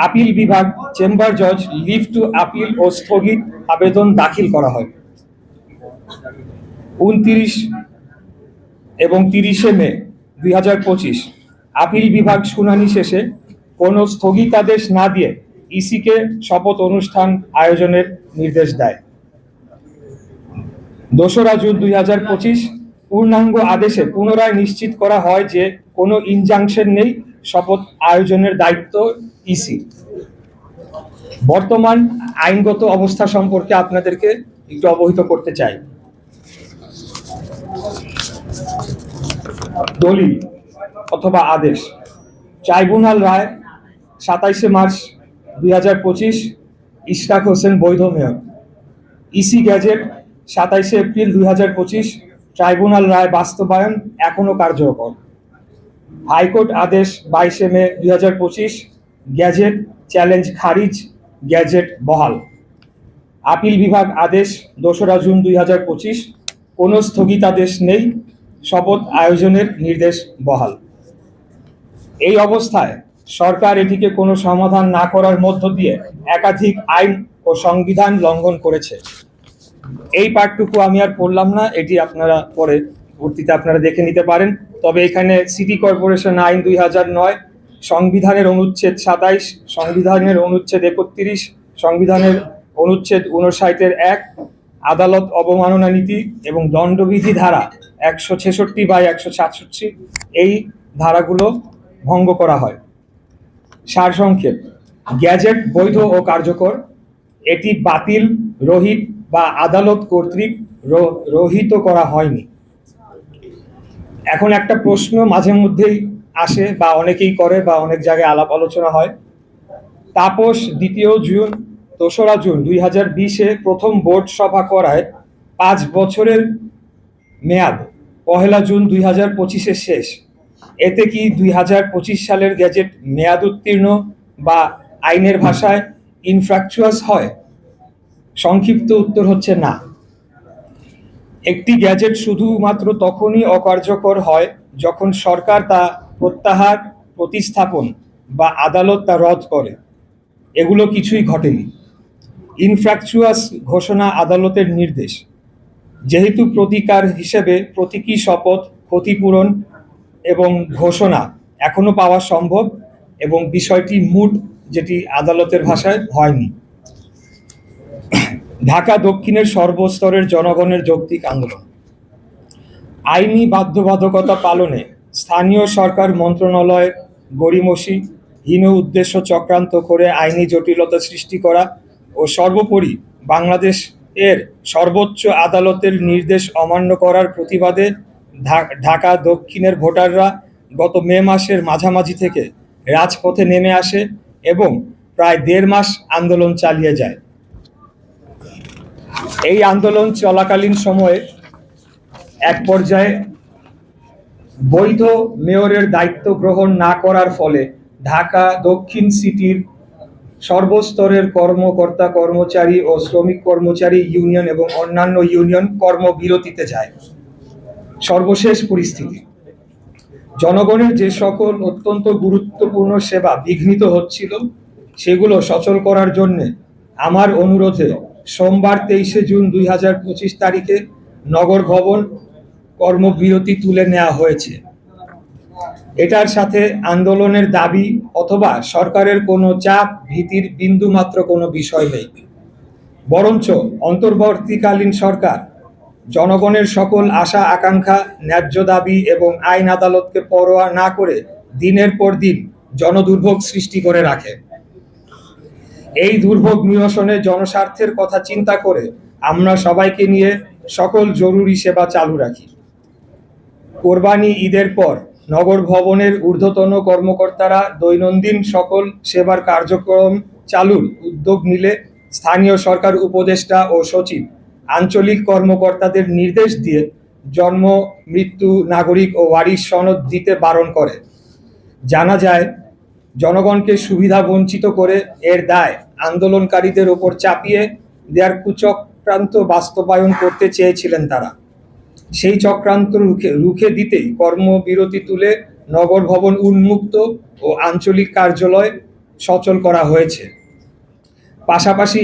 Appeal বিভাগ, chamber জজ, leave to appeal ও স্থগিত আবেদন দাখিল করা হয়। 29 এবং 30 মে 2025 আপিল বিভাগ শুনানি শেষে কোনো স্থগিতাদেশ না দিয়ে ইসিকে শপথ অনুষ্ঠান আয়োজনের নির্দেশ দেয়। 2রা জুন 2025 পূর্ণাঙ্গ আদেশে পুনরায় নিশ্চিত করা হয় যে কোনো ইনজাংশন নেই, শপথ আয়োজনের দায়িত্ব ইসি। বর্তমান আইনগত অবস্থা সম্পর্কে আপনাদেরকে একটু অবহিত করতে চাই। দলিল অথবা আদেশ। ট্রাইব্যুনাল রায় 27 মার্চ 2025, ইশরাক হোসেন বৈধ মেয়র। ইসি গ্যাজেট 27 এপ্রিল 2025, ট্রাইব্যুনাল রায় বাস্তবায়ন এখনো কার্যকর। হাইকোর্ট আদেশ 22 মে 2025, গ্যাজেট চ্যালেঞ্জ খারিজ, গ্যাজেট বহাল। আপিল বিভাগ আদেশ 2রা জুন 2025, কোনো স্থগিতাদেশ নেই, শপথ আয়োজনের নির্দেশ বহাল। এই অবস্থায় সরকার এটিকে কোনো সমাধান না করার মধ্য দিয়ে একাধিক আইন ও সংবিধান লঙ্ঘন করেছে। এই পার্টটুকু আমি আর পড়লাম না, এটি আপনারা পরে ভর্তিতে আপনারা দেখে নিতে পারেন। তবে এখানে সিটি কর্পোরেশন আইন 2009, সংবিধানের অনুচ্ছেদ 27, সংবিধানের অনুচ্ছেদ 31, সংবিধানের অনুচ্ছেদ 59-1, আদালত অবমাননা নীতি এবং দণ্ডবিধি ধারা 166/166, এই ধারাগুলো ভঙ্গ করা হয়। সারসংক্ষেপ: গ্যাজেট বৈধ ও কার্যকর, এটি বাতিল, রহিত বা আদালত কর্তৃক রহিত করা হয়নি। এখন একটা প্রশ্ন মাঝে মধ্যেই আসে বা অনেকেই করে বা অনেক জায়গায় আলাপ আলোচনা হয়। তাপস 2রা জুন 2020 প্রথম বোর্ড সভা করায় 5 বছরের মেয়াদ 1 জুন 2025 শেষ। এতে কি 2025 সালের গ্যাজেট মেয়াদ উত্তীর্ণ বা আইনের ভাষায় ইনফ্রাকচুয়াস হয়? সংক্ষিপ্ত উত্তর হচ্ছে না। একটি গ্যাজেট শুধুমাত্র তখনই অকার্যকর হয় যখন সরকার তা প্রত্যাহার, প্রতিস্থাপন বা আদালত তা রদ করে। এগুলো কিছুই ঘটেনি। ইনফ্রাকচুয়াস ঘোষণা আদালতের নির্দেশ। যেহেতু প্রতিকার হিসেবে প্রতীকী শপথ, ক্ষতিপূরণ এবং ঘোষণা এখনো পাওয়া সম্ভব এবং বিষয়টি মুট, যেটি আদালতের ভাষায় হয়নি। ঢাকা দক্ষিণের সর্বস্তরের জনগণের যৌক্তিক আন্দোলন। আইনি বাধ্যবাধকতা পালনে স্থানীয় সরকার মন্ত্রণালয়ের গড়িমসি, হীন উদ্দেশ্য চক্রান্ত করে আইনি জটিলতা সৃষ্টি করা ও সর্বোপরি বাংলাদেশ এর সর্বোচ্চ আদালতের নির্দেশ অমান্য করার প্রতিবাদে ঢাকা দক্ষিণের ভোটাররা গত মে মাসের মাঝামাঝি থেকে রাজপথে নেমে আসে এবং প্রায় 1.5 মাস আন্দোলন চালিয়ে যায়। এই আন্দোলন চলাকালীন সময়ে এক পর্যায়ে বৈধ মেয়রের দায়িত্ব গ্রহণ না করার ফলে ঢাকা দক্ষিণ সিটির সর্বস্তরের কর্মকর্তা কর্মচারী ও শ্রমিক কর্মচারী ইউনিয়ন এবং অন্যান্য ইউনিয়ন কর্মবিরতিতে যায়। সর্বশেষ পরিস্থিতি: জনগণের যে সকল অত্যন্ত গুরুত্বপূর্ণ সেবা বিঘ্নিত হচ্ছিল সেগুলো সচল করার জন্য আমার অনুরোধে সোমবার 23 জুন 2025 তারিখে নগর ভবন কর্মবিরতি তুলে নেওয়া হয়েছে। এটার সাথে আন্দোলনের দাবি অথবা সরকারের কোনো চাপ, ভীতির বিন্দুমাত্র কোনো বিষয় নেই। বরঞ্চ অন্তর্বর্তীকালীন সরকার জনগণের সকল আশা আকাঙ্ক্ষা, ন্যায্য দাবি এবং আইন আদালতকে পরোয়া না করে দিনের পর দিন জনদুর্ভোগ সৃষ্টি করে রাখে। এই দুর্ভোগ নিরসনে জনস্বার্থের কথা চিন্তা করে আমরা সবাইকে নিয়ে সকল জরুরি সেবা চালু রাখি। কোরবানি ঈদের পর নগর ভবনের ঊর্ধ্বতন কর্মকর্তারা দৈনন্দিন সকল সেবার কার্যক্রম চালুর উদ্যোগ নিলে স্থানীয় সরকার উপদেষ্টা ও সচিব আঞ্চলিক কর্মকর্তাদের নির্দেশ দিয়ে জন্ম, মৃত্যু, নাগরিক ও ওয়ারিশ সনদ দিতে বারণ করে। জানা যায়, জনগণকে সুবিধা বঞ্চিত করে এর দায় আন্দোলনকারীদের ওপর চাপিয়ে দেওয়ার কুচক্রান্ত বাস্তবায়ন করতে চেয়েছিলেন তারা। সেই চক্রান্ত রুখে দিতেই কর্মবিরতি তুলে নগর ভবন উন্মুক্ত ও আঞ্চলিক কার্যালয় সচল করা হয়েছে। পাশাপাশি